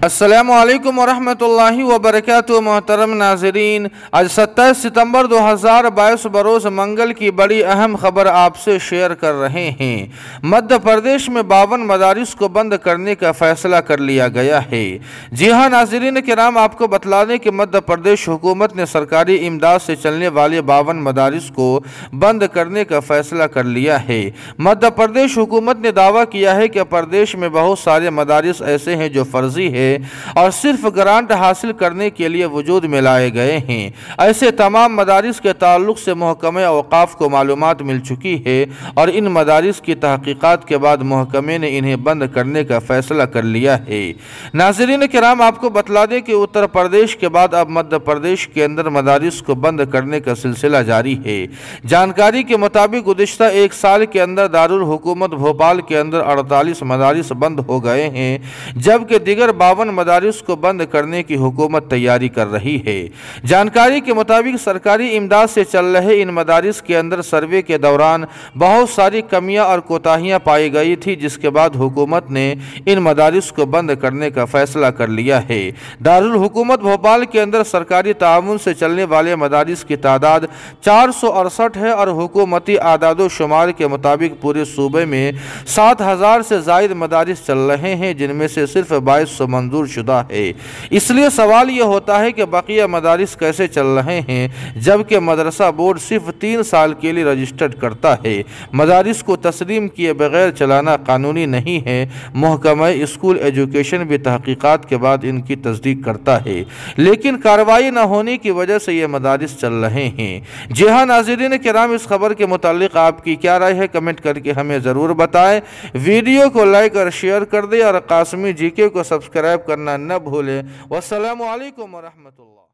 السلام علیکم ورحمۃ اللہ وبرکاتہ۔ محترم ناظرین، آج 27 ستمبر 2022 بروز منگل کی بڑی اہم خبر آپ سے شیئر کر رہے ہیں۔ مدھیہ پردیش میں 52 مدارس کو بند کرنے کا فیصلہ کر لیا گیا ہے۔ جی ہاں ناظرین کرام، آپ کو بتلا دیں کہ مدھیہ پردیش حکومت نے سرکاری امداد سے چلنے والے 52 مدارس کو بند کرنے کا فیصلہ کر لیا ہے۔ مدھیہ پردیش حکومت نے دعویٰ کیا ہے کہ پردیش میں بہت سارے مدارس ایسے ہیں جو فرضی ہے اور صرف گرانٹ حاصل کرنے کے لیے وجود میں لائے گئے ہیں۔ ایسے تمام مدارس کے تعلق سے محکمہ اوقاف کو معلومات مل چکی ہے اور ان مدارس کی تحقیقات کے بعد محکمے نے انہیں بند کرنے کا فیصلہ کر لیا ہے۔ ناظرین کرام، آپ کو بتلا دیں کہ اتر پردیش کے بعد اب مدھیہ پردیش کے اندر مدارس کو بند کرنے کا سلسلہ جاری ہے۔ جانکاری کے مطابق گزشتہ ایک سال کے اندر دارالحکومت بھوپال کے اندر 48 مدارس بند ہو گئے ہیں، جبکہ دیگر 52 مدارس کو بند کرنے کی حکومت تیاری کر رہی ہے۔ جانکاری کے مطابق سرکاری امداد سے چل رہے ان مدارس کے اندر سروے کے دوران بہت ساری کمیاں اور کوتاہیاں پائی گئی تھی، جس کے بعد حکومت نے ان مدارس کو بند کرنے کا فیصلہ کر لیا ہے۔ دارالحکومت بھوپال کے اندر سرکاری تعاون سے چلنے والے مدارس کی تعداد 468 ہے اور حکومتی اعداد و شمار کے مطابق پورے صوبے میں 7000 سے زائد مدارس چل رہے ہیں، جن میں سے صرف 2200 منظور شدہ ہے۔ اس لیے سوال یہ ہوتا ہے کہ بقیہ مدارس کیسے چل رہے ہیں جبکہ مدرسہ بورڈ صرف 3 سال کے لیے رجسٹرڈ کرتا ہے۔ مدارس کو تسلیم کیے بغیر چلانا قانونی نہیں ہے۔ محکمہ اسکول ایجوکیشن بھی تحقیقات کے بعد ان کی تصدیق کرتا ہے، لیکن کارروائی نہ ہونے کی وجہ سے یہ مدارس چل رہے ہیں۔ جی ہاں ناظرین کرام، اس خبر کے متعلق آپ کی کیا رائے ہے کمنٹ کر کے ہمیں ضرور بتائیں۔ ویڈیو کو لائک اور شیئر کر دیں اور قاسمی جی کے کو سبسکرائب کرنا نہ بھولیں۔ والسلام علیکم ورحمۃ اللہ۔